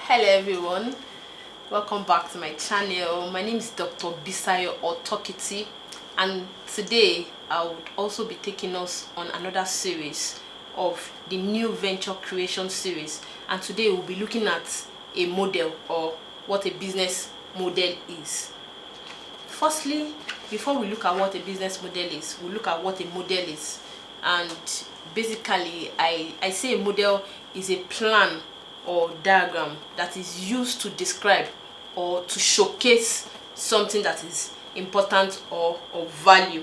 Hello everyone, welcome back to my channel. My name is Dr. Bisayo Otokiti, and today I would also be taking us on another series of the new venture creation series. And today we'll be looking at a model, or what a business model is. Firstly, before we look at what a business model is, we'll look at what a model is. And basically I say a model is a plan or diagram that is used to describe or to showcase something that is important or of value.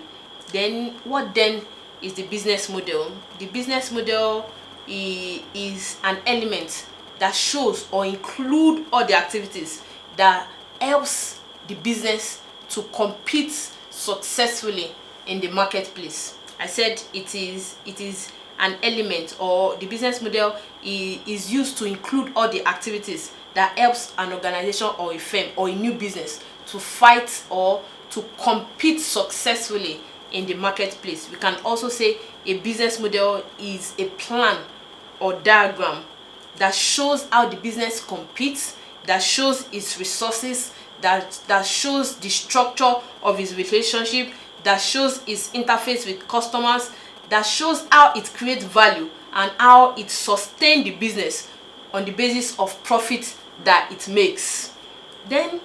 Then what then is the business model? The business model is an element that shows or include all the activities that helps the business to compete successfully in the marketplace. I said it is an element, or the business model is used to include all the activities that helps an organization or a firm or a new business to fight or to compete successfully in the marketplace. We can also say a business model is a plan or diagram that shows how the business competes, that shows its resources, that shows the structure of its relationship, that shows its interface with customers, that shows how it creates value and how it sustains the business on the basis of profit that it makes. Then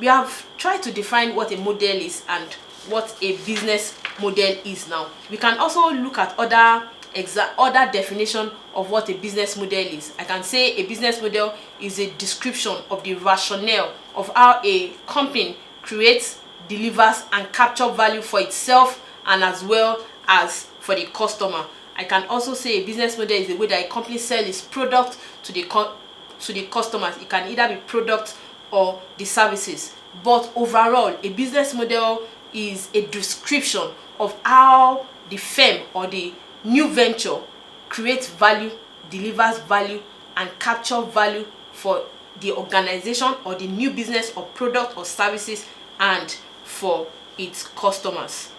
we have tried to define what a model is and what a business model is. Now we can also look at other definition of what a business model is. I can say a business model is a description of the rationale of how a company creates, delivers and capture value for itself and as well as for the customer. I can also say a business model is the way that a company sells its product to the customers. It can either be products or the services, but overall a business model is a description of how the firm or the new venture creates value, delivers value and capture value for the organization or the new business or product or services and for its customers.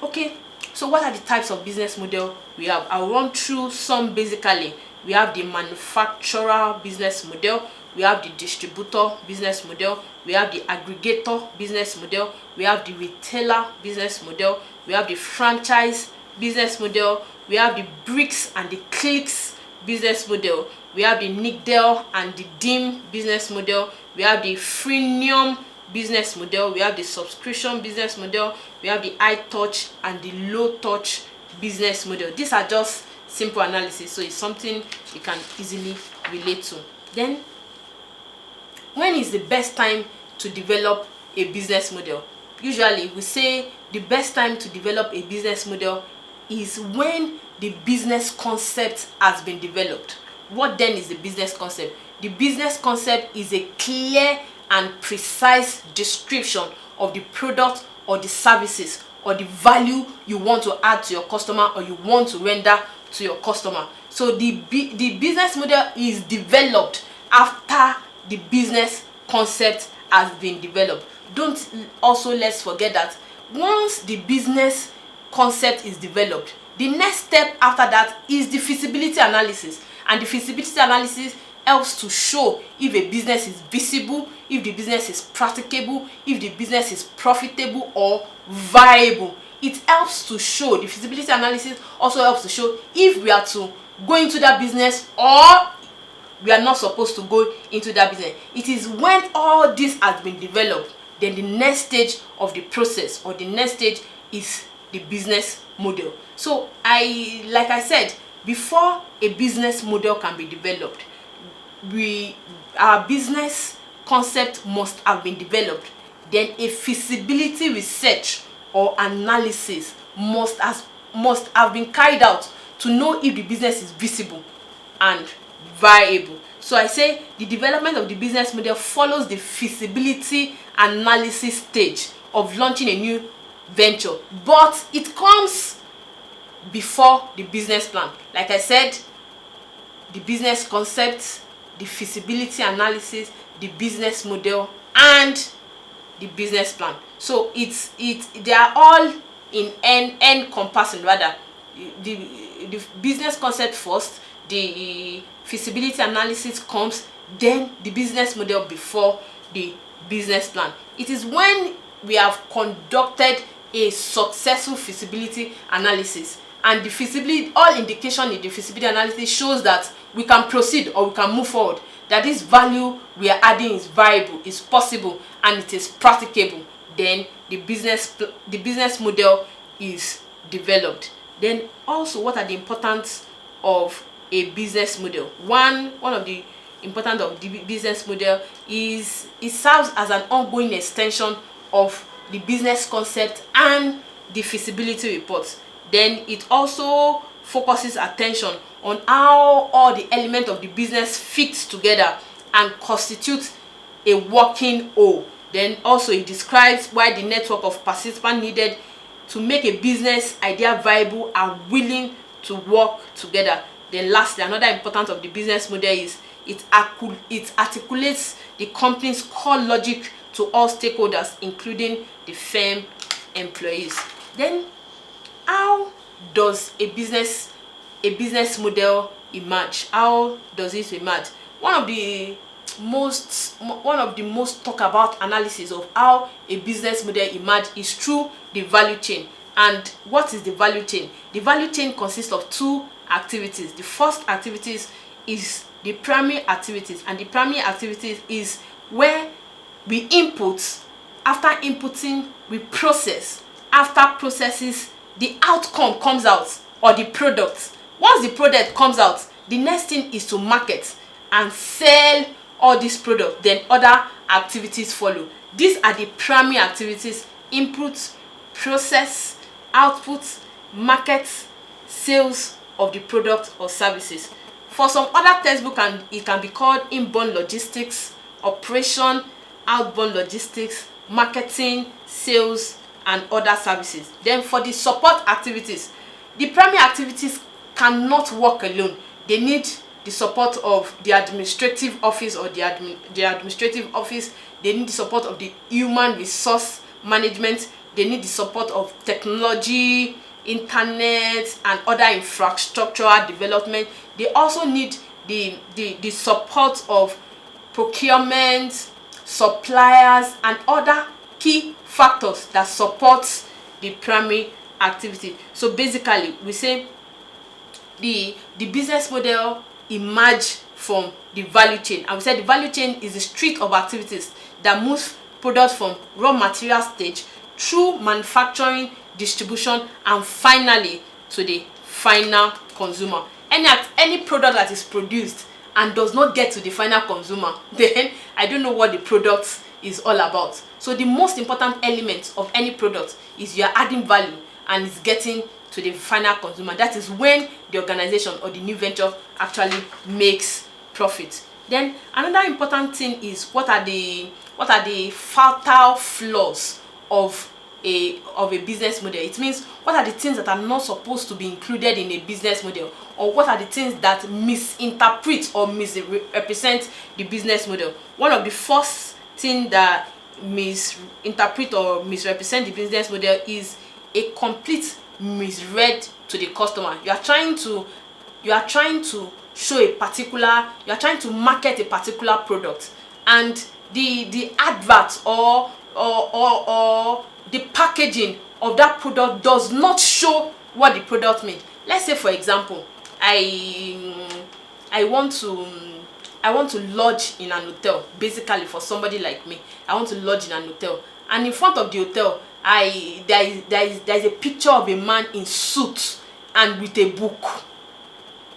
Okay, so what are the types of business model we have? I'll run through some. Basically, we have the manufacturer business model, we have the distributor business model, we have the aggregator business model, we have the retailer business model, we have the franchise business model, we have the bricks and the clicks business model, we have the Nigdel and the Dim business model, we have the freemium business model, we have the subscription business model, we have the high touch and the low touch business model. These are just simple analysis, so it's something you can easily relate to. Then when is the best time to develop a business model? Usually we say the best time to develop a business model is when the business concept has been developed. What then is the business concept? The business concept is a clear and precise description of the product or the services or the value you want to add to your customer or you want to render to your customer. So the business model is developed after the business concept has been developed. Let's forget that once the business concept is developed, the next step after that is the feasibility analysis, and the feasibility analysis helps to show if a business is visible, if the business is practicable, if the business is profitable or viable. It helps to show, the feasibility analysis also helps to show if we are to go into that business or we are not supposed to go into that business. It is when all this has been developed, then the next stage of the process or the next stage is the business model. So like I said, before a business model can be developed, our business concept must have been developed. Then a feasibility research or analysis must have been carried out to know if the business is visible and viable. So I say the development of the business model follows the feasibility analysis stage of launching a new venture, but it comes before the business plan. Like I said, the business concept, the feasibility analysis, the business model and the business plan. So they are all in encompassing. Rather, the business concept first, the feasibility analysis comes, then the business model before the business plan. It is when we have conducted a successful feasibility analysis, and the feasibility, all indication in the feasibility analysis shows that we can proceed or we can move forward, that this value we are adding is viable, is possible, and it is practicable. Then the business model is developed. Then also, what are the importance of a business model? One of the importance of the business model is it serves as an ongoing extension of the business concept and the feasibility report. Then it also focuses attention on how all the elements of the business fits together and constitute a working whole. Then also it describes why the network of participants needed to make a business idea viable are willing to work together. Then lastly, another importance of the business model is it articulates the company's core logic to all stakeholders, including the firm employees. Then how does a business model emerge? How does it emerge? One of the most talked about analysis of how a business model emerge is through the value chain. And what is the value chain? The value chain consists of two activities. The first activities is the primary activities, and the primary activities is where we input. After inputting, we process. After processes, the outcome comes out, or the product. Once the product comes out, the next thing is to market and sell all these products. Then other activities follow. These are the primary activities: input, process, output, market, sales of the product or services. For some other textbook, and it can be called inbound logistics, operation, outbound logistics, marketing, sales, and other services. Then for the support activities, the primary activities cannot work alone. They need the support of the administrative office or the administrative office. They need the support of the human resource management. They need the support of technology, internet, and other infrastructural development. They also need the support of procurement, suppliers, and other key factors that support the primary activity. So basically, we say the business model emerge from the value chain, and we said the value chain is a street of activities that moves products from raw material stage through manufacturing, distribution, and finally to the final consumer. Any product that is produced and does not get to the final consumer, then I don't know what the product is all about. So the most important element of any product is you are adding value and it's getting to the final consumer. That is when the organization or the new venture actually makes profit. Then another important thing is what are the fatal flaws of a business model. It means what are the things that are not supposed to be included in a business model, or what are the things that misinterpret or misrepresent the business model. One of the first thing that misinterpret or misrepresent the business model is a complete misread to the customer. You are trying to show a particular, you are trying to market a particular product, and the advert or the packaging of that product does not show what the product means. Let's say, for example, I want to lodge in an hotel. Basically, for somebody like me, I want to lodge in an hotel, and in front of the hotel, there is a picture of a man in suit and with a book.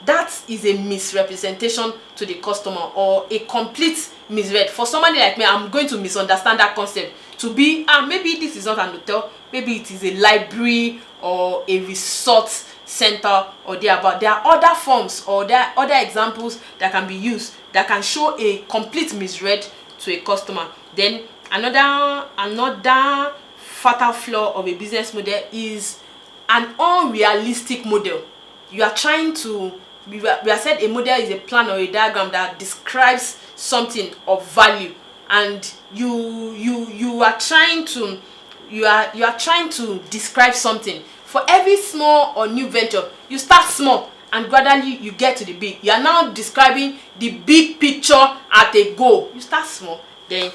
That is a misrepresentation to the customer, or a complete misread. For somebody like me, I'm going to misunderstand that concept to be maybe this is not an hotel, maybe it is a library or a resort center or thereabout. There are other forms or there are other examples that can be used that can show a complete misread to a customer. Then another fatal flaw of a business model is an unrealistic model. You are trying to, we have said a model is a plan or a diagram that describes something of value, and you are trying to describe something. For every small or new venture, you start small and gradually you get to the big. You are now describing the big picture at a go. You start small. Then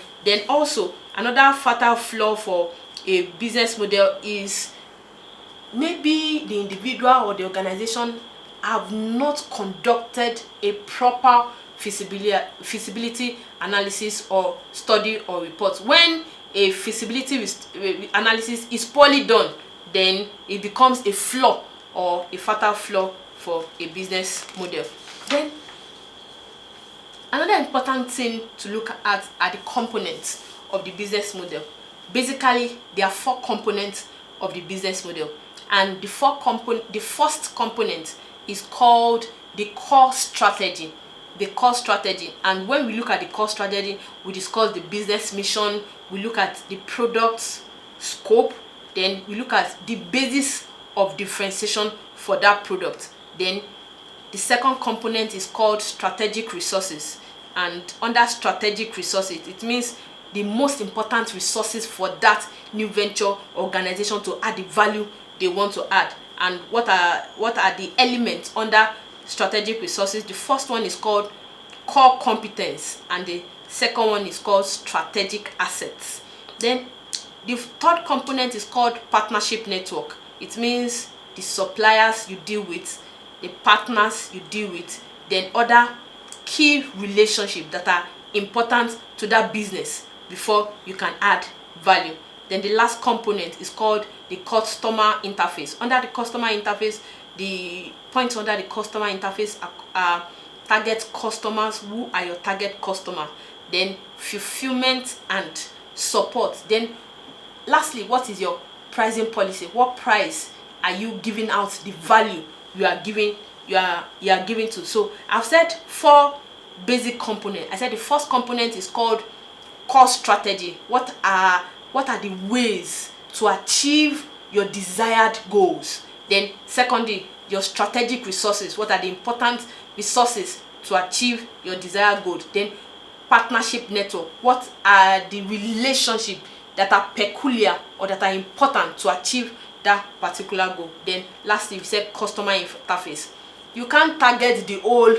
also another fatal flaw for a business model is maybe the individual or the organization have not conducted a proper feasibility analysis or study or report. When a feasibility analysis is poorly done, then it becomes a flaw or a fatal flaw for a business model. Then another important thing to look at are the components of the business model. Basically, there are 4 components of the business model, and the first component is called the core strategy. The core strategy. And when we look at the core strategy, we discuss the business mission, we look at the product scope, then we look at the basis of differentiation for that product. Then the second component is called strategic resources, and under strategic resources, it means the most important resources for that new venture organization to add the value they want to add. And what are the elements under strategic resources? The first one is called core competence, and the second one is called strategic assets. Then the third component is called partnership network. It means the suppliers you deal with, the partners you deal with, then other key relationships that are important to that business before you can add value. Then the last component is called the customer interface. Under the customer interface, the points under the customer interface are target customers. Who are your target customer? Then fulfillment and support. Then lastly, what is your pricing policy? What price are you giving out the value you are giving to? So I've said 4 basic components. I said the first component is called core strategy. What are the ways to achieve your desired goals? Then secondly, your strategic resources. What are the important resources to achieve your desired goals? Then partnership network. What are the relationships that are peculiar or that are important to achieve that particular goal? Then lastly, we said customer interface. You can't target the whole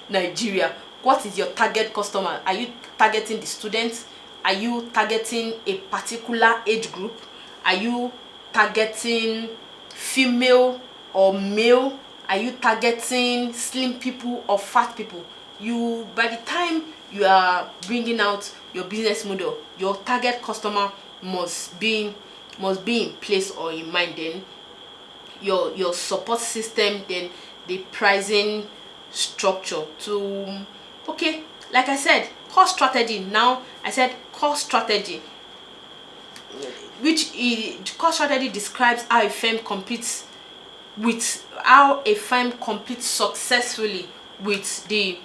Nigeria. What is your target customer? Are you targeting the students? Are you targeting a particular age group? Are you targeting female or male? Are you targeting slim people or fat people? By the time you are bringing out your business model, your target customer must be in place or in mind. Then your support system, then the pricing structure to okay, like I said, core strategy. Now I said core strategy, core strategy describes how a firm competes successfully with the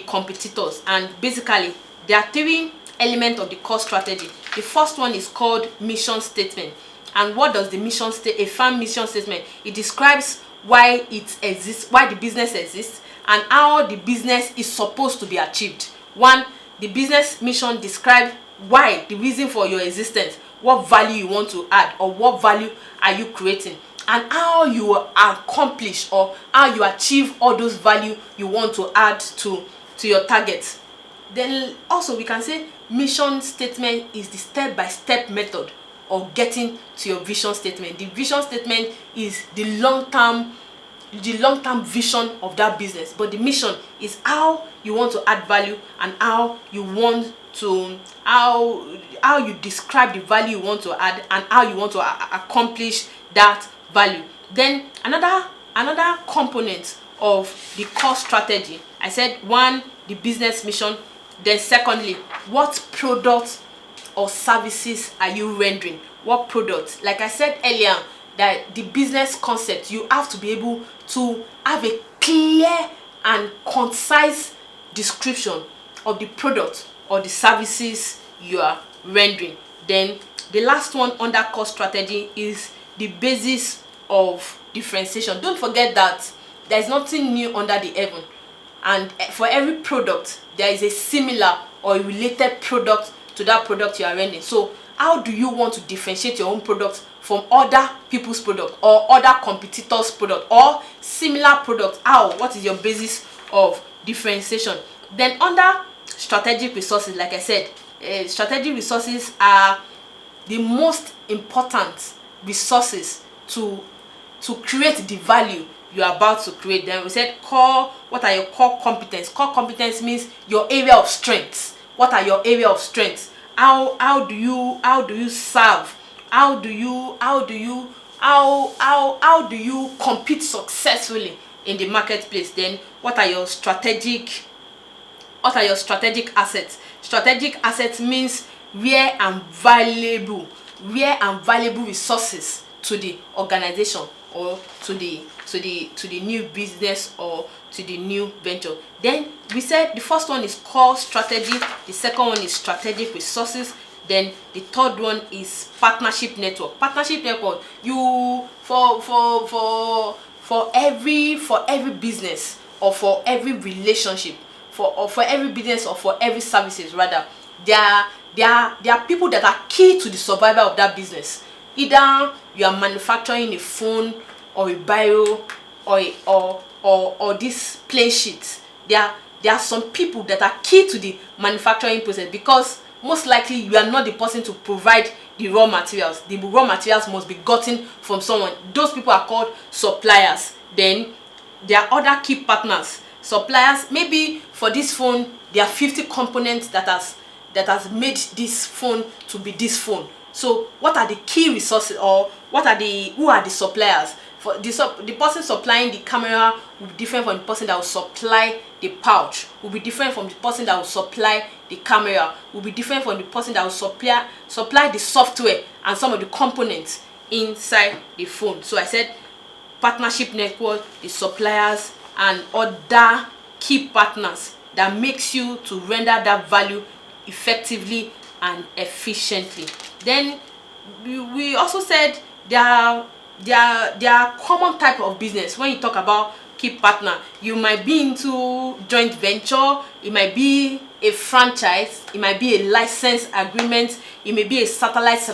competitors. And basically there are 3 elements of the core strategy. The first one is called mission statement. And what does a firm mission statement? It describes why it exists, why the business exists, and how the business is supposed to be achieved. One, the business mission describes why, the reason for your existence, what value you want to add, or what value are you creating, and how you accomplish or how you achieve all those value you want to add to your targets. Then also we can say mission statement is the step-by-step method of getting to your vision statement. The vision statement is the long-term vision of that business, but the mission is how you want to add value and how you describe the value you want to add and how you want to accomplish that value. Then another component of the core strategy, I said 1, the business mission. Then secondly, what products or services are you rendering? What products? Like I said earlier, that the business concept, you have to be able to have a clear and concise description of the product or the services you are rendering. Then the last one under core strategy is the basis of differentiation. Don't forget that there is nothing new under the heaven, and for every product there is a similar or a related product to that product you are rendering. So how do you want to differentiate your own product from other people's product or other competitors' product or similar product? What is your basis of differentiation? Then under strategic resources, like I said, strategic resources are the most important resources to create the value you are about to create. Then we said what are your core competence? Core competence means your area of strength. What are your area of strength? How do you serve? How do you compete successfully in the marketplace? Then what are your strategic assets? Strategic assets means rare and valuable resources to the organization or to the new business or to the new venture. Then we said the first one is core strategy, the second one is strategic resources, then the third one is partnership network. Partnership network, you for every business or for every relationship, for every business or for every services rather, there are people that are key to the survival of that business. Either you are manufacturing a phone or a biro or this plain sheet. There are some people that are key to the manufacturing process, because most likely you are not the person to provide the raw materials. The raw materials must be gotten from someone. Those people are called suppliers. Then there are other key partners. Suppliers, maybe for this phone there are 50 components that has made this phone to be this phone. So what are the key resources, or who are the suppliers? For the person supplying the camera will be different from the person that will supply the pouch, will be different from the person that will supply the camera, will be different from the person that will supply the software and some of the components inside the phone. So I said partnership network, the suppliers and other key partners that makes you to render that value effectively and efficiently. Then we also said there are common type of business. When you talk about key partner, you might be into joint venture, it might be a franchise, it might be a license agreement, it may be a satellite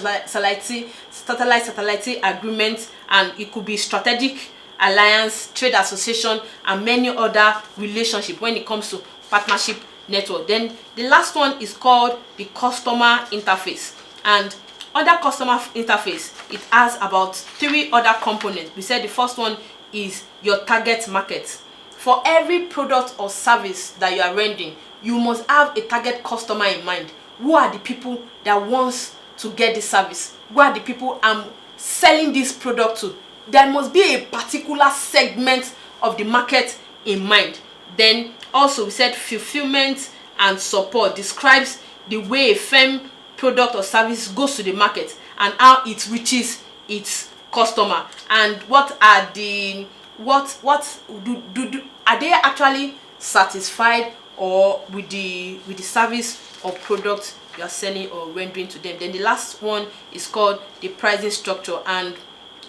agreement, and it could be strategic alliance, trade association, and many other relationships when it comes to partnership network. Then the last one is called the customer interface, and under customer interface it has about 3 other components. We said the first one is your target market. For every product or service that you are rendering, you must have a target customer in mind. Who are the people that wants to get this service? Who are the people I'm selling this product to? There must be a particular segment of the market in mind. Then also we said fulfillment and support describes the way a firm product or service goes to the market and how it reaches its customer, and what are they actually satisfied or with the service or product you are selling or rendering to them. Then the last one is called the pricing structure, and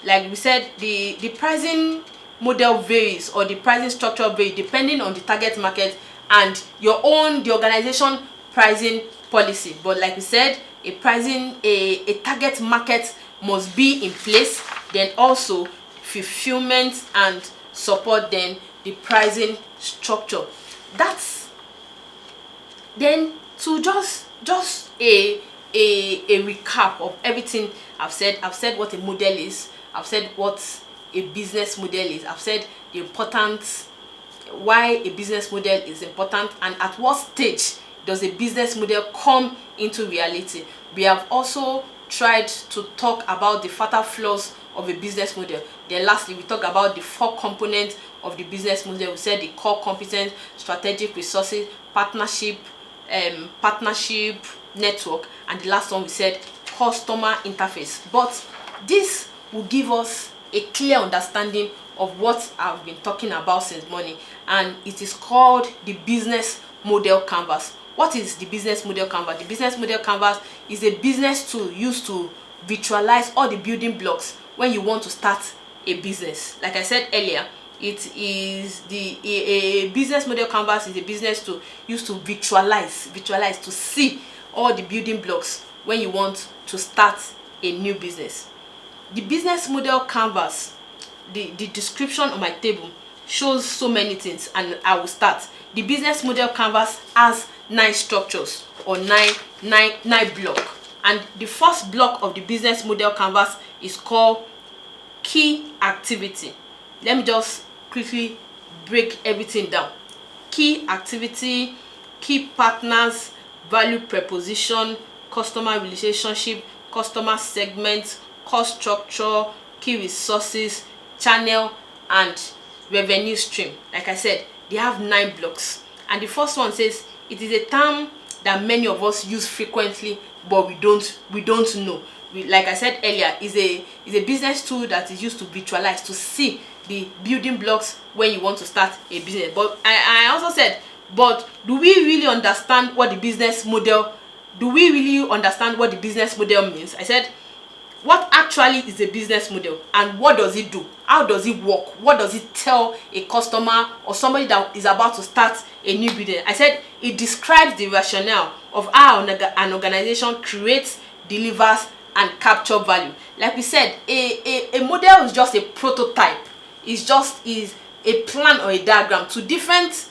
like we said, the pricing model varies, or the pricing structure varies depending on the target market and the organization pricing policy. But like we said, a target market must be in place, then also fulfillment and support, then the pricing structure. That's then to just a recap of everything I've said. I've said what a model is, I've said what a business model is, I've said the importance, why a business model is important, and at what stage does a business model come into reality. We have also tried to talk about the fatal flaws of a business model. Then lastly, we talk about the 4 components of the business model. We said the core competence, strategic resources, partnership network, and the last one we said customer interface. But this will give us a clear understanding of what I've been talking about since morning, and it is called the business model canvas. What is the business model canvas? The business model canvas is a business tool used to visualize all the building blocks when you want to start a business. Like I said earlier, it is a business model canvas is a business tool used to visualize to see all the building blocks when you want to start a new business. The business model canvas, the description on my table shows so many things, and I will start. The business model canvas has 9 structures, or nine block, and the first block of the business model canvas is called key activity. Let me just quickly break everything down. Key activity, key partners, value proposition, customer relationship, customer segment, cost structure, key resources, channel, and revenue stream. Like I said, they have 9 blocks, and the first one says it is a term that many of us use frequently, but we don't know. Like I said earlier, is a business tool that is used to visualize, to see the building blocks when you want to start a business. But I also said, but do we really understand what the business model? Do we really understand what the business model means? I said, what actually is a business model, and what does it do? How does it work? What does it tell a customer or somebody that is about to start a new business? I said it describes the rationale of how an organization creates, delivers, and capture value. Like we said, a model is just a prototype. Is a plan or a diagram to different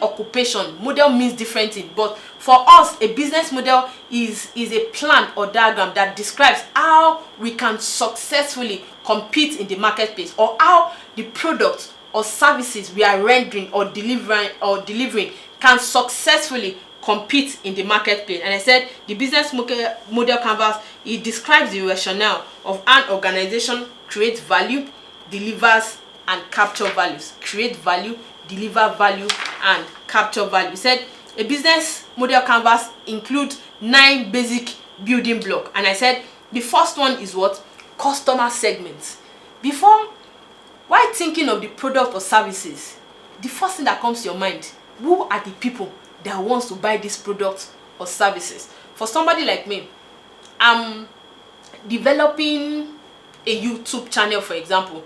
occupation. Model means different things, but for us, a business model is a plan or diagram that describes how we can successfully compete in the marketplace, or how the products or services we are rendering or delivering can successfully compete in the marketplace. And I said the business model canvas, it describes the rationale of an organization creates value, delivers, and capture values. Create value, deliver value, and capture value. We said a business model canvas includes 9 basic building blocks, and I said the first one is what? Customer segments. While thinking of the product or services, the first thing that comes to your mind, who are the people that wants to buy this product or services? For somebody like me, I'm developing a YouTube channel, for example.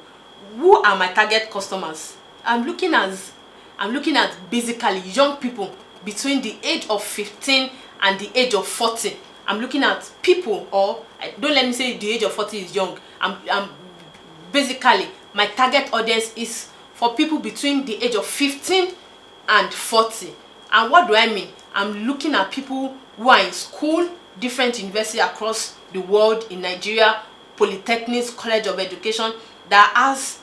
Who are my target customers? I'm looking at basically young people between the age of 15 and the age of 40. I'm looking at people, or don't let me say the age of 40 is young. I'm basically, my target audience is for people between the age of 15 and 40. And what do I mean? I'm looking at people who are in school, different universities across the world, in Nigeria, polytechnics, college of education, that has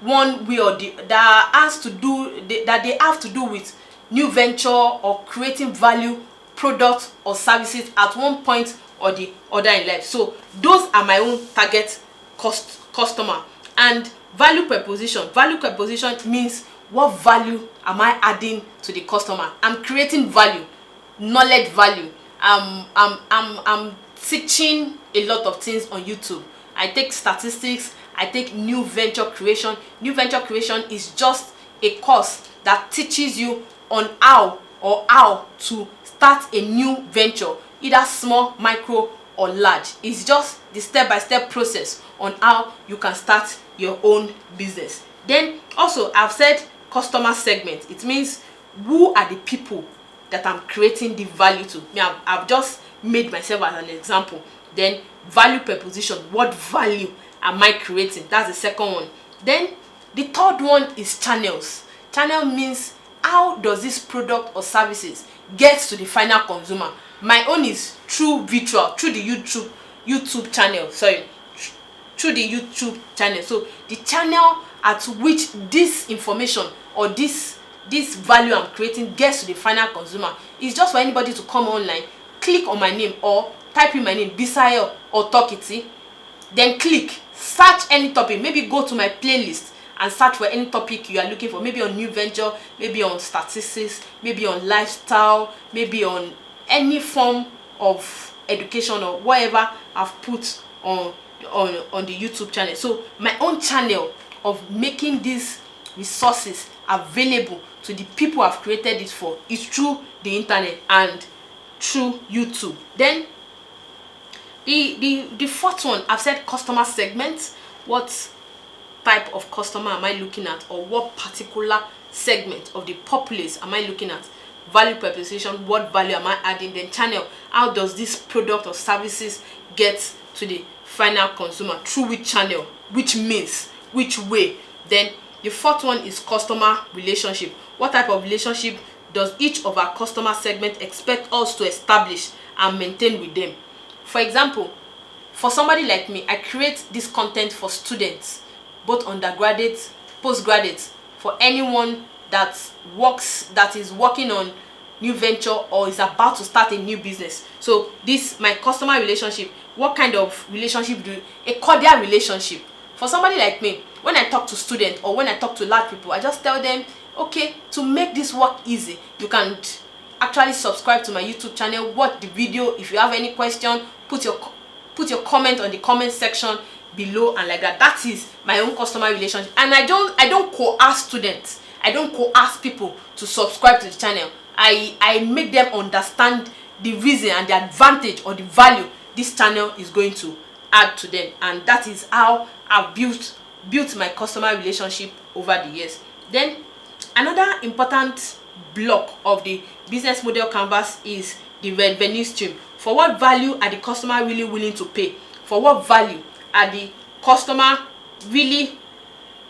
one way or that they have to do with new venture or creating value, products or services at one point or the other in life. So those are my own target customer. And value proposition means, what value am I adding to the customer? I'm creating value, knowledge value. I'm teaching a lot of things on YouTube. I take statistics, I take new venture creation. New venture creation is just a course that teaches you on how to start a new venture, either small, micro, or large. It's just the step-by-step process on how you can start your own business. Then also, I've said customer segment. It means, who are the people that I'm creating the value to? I've just made myself as an example. Then value proposition, what value am I creating? That's the second one. Then the third one is channels. Channel means, how does this product or services get to the final consumer? My own is through the YouTube channel. Through the YouTube channel. So the channel at which this information or this value I'm creating gets to the final consumer is just for anybody to come online, click on my name, or type in my name, Bisayo Otokiti, then click, search any topic, maybe go to my playlist and search for any topic you are looking for, maybe on new venture, maybe on statistics, maybe on lifestyle, maybe on any form of education or whatever I've put on the YouTube channel. So my own channel of making these resources available to the people I've created it for is through the internet and through YouTube. Then the fourth one, I've said customer segment. What type of customer am I looking at, or what particular segment of the populace am I looking at? value proposition, what value am I adding, then channel, how does this product or services get to the final consumer, through which channel, which means, which way. Then the fourth one is customer relationship. What type of relationship does each of our customer segment expect us to establish and maintain with them? For example, for somebody like me, I create this content for students, both undergraduates, postgraduates, for anyone that is working on new venture or is about to start a new business. So this, my customer relationship, what kind of relationship do you, a cordial relationship. For somebody like me, when I talk to students or when I talk to large people, I just tell them, okay, to make this work easy, you can actually subscribe to my YouTube channel, watch the video. If you have any question, put your comment on the comment section below, and like that. That is my own customer relationship. And I don't coerce students, I don't coerce people to subscribe to the channel. I make them understand the reason and the advantage or the value this channel is going to add to them, and that is how I've built my customer relationship over the years. Then another important block of the business model canvas is the revenue stream. For what value are the customer really willing to pay? For what value are the customer really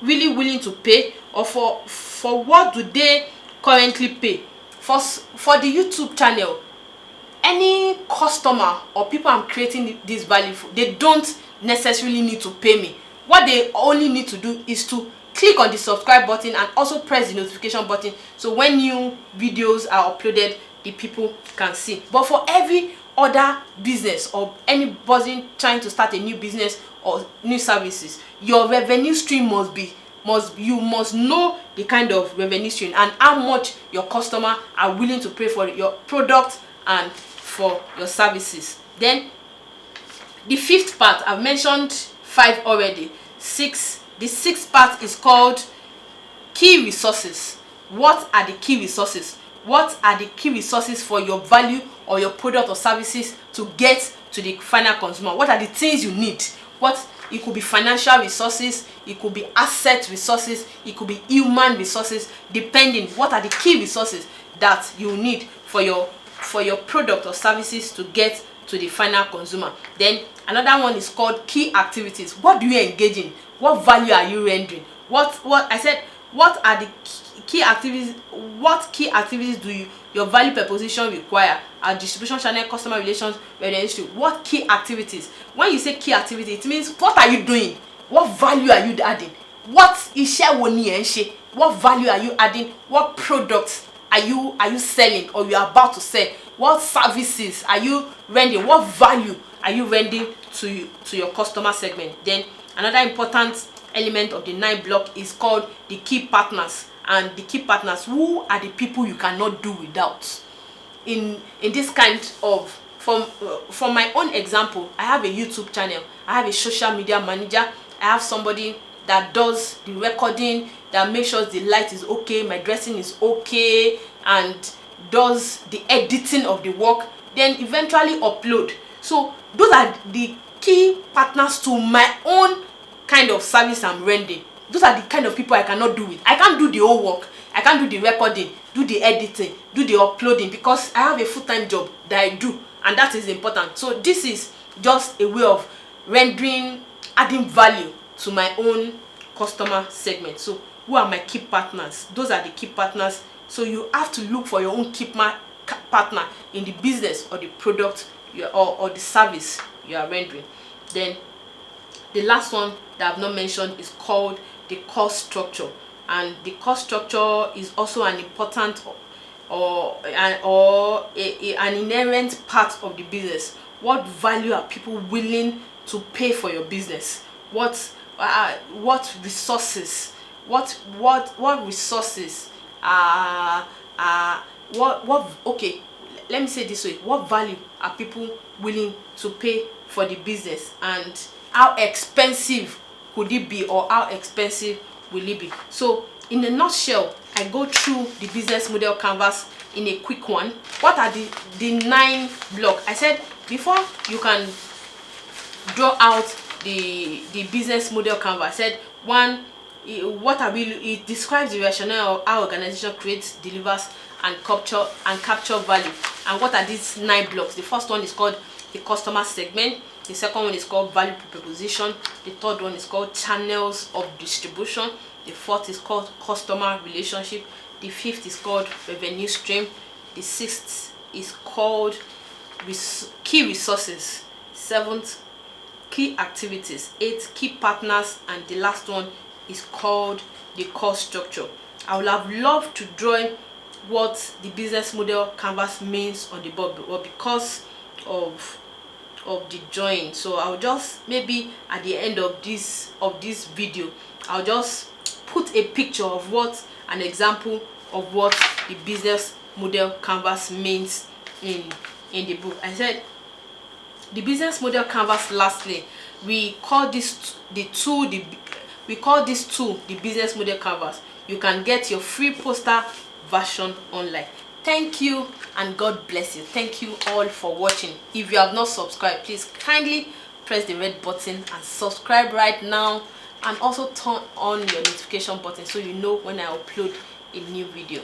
willing to pay? Or for what do they currently pay? For the YouTube channel, any customer or people I'm creating this value for, they don't necessarily need to pay me. What they only need to do is to click on the subscribe button and also press the notification button, so when new videos are uploaded, the people can see. But for every other business or anybody trying to start a new business or new services, your revenue stream you must know the kind of revenue stream and how much your customer are willing to pay for your product and for your services. Then the fifth part, I've mentioned 5 already. The sixth part is called key resources. What are the key resources? What are the key resources for your value or your product or services to get to the final consumer? What are the things you need? It could be financial resources, it could be asset resources, it could be human resources, depending. What are the key resources that you need for your product or services to get to the final consumer? Then another one is called key activities. What do you engage in? What value are you rendering? What are the key activities? What key activities do your value proposition require? Our distribution channel, customer relations, industry. What key activities? When you say key activity, it means what are you doing? What value are you adding? What value are you adding? What products are you selling or you are about to sell? What services are you rendering? What value are you rendering to your customer segment? Then another important element of the 9 block is called the key partners. And the key partners, who are the people you cannot do without? In this kind of, from my own example, I have a YouTube channel, I have a social media manager, I have somebody that does the recording, that makes sure the light is okay, my dressing is okay, and does the editing of the work, then eventually upload. So those are the key partners to my own kind of service I'm rendering. Those are the kind of people I cannot do it. I can't do the whole work. I can't do the recording, do the editing, do the uploading, because I have a full-time job that I do, and that is important. So this is just a way of rendering, adding value to my own customer segment. So who are my key partners? Those are the key partners. So you have to look for your own key partner in the business or the product or the service you are rendering. Then the last one that I've not mentioned is called the cost structure, and the cost structure is also an important an inherent part of the business. What value are people willing to pay for your business? What resources? What resources okay, let me say it this way: what value are people willing to pay for the business, and how expensive could it be, or how expensive will it be? So in a nutshell, I go through the business model canvas in a quick one. What are the 9 blocks? I said before you can draw out the business model canvas, I said 1, it describes the rationale of how organization creates, delivers, and capture value. And what are these 9 blocks? The first one is called the customer segment. The second one is called value proposition. The third one is called channels of distribution. The fourth is called customer relationship. The fifth is called revenue stream. The sixth is called key resources. Seventh, key activities. Eighth, key partners. And the last one is called the cost structure. I would have loved to draw what the business model canvas means on the board, but because of the drawing, so I'll just, maybe at the end of this video, I'll just put a picture of what an example of what the business model canvas means in the book. I said the business model canvas, lastly, we call this tool the business model canvas. You can get your free poster version online. Thank you and God bless you. Thank you all for watching. If you have not subscribed, please kindly press the red button and subscribe right now, and also turn on your notification button so you know when I upload a new video.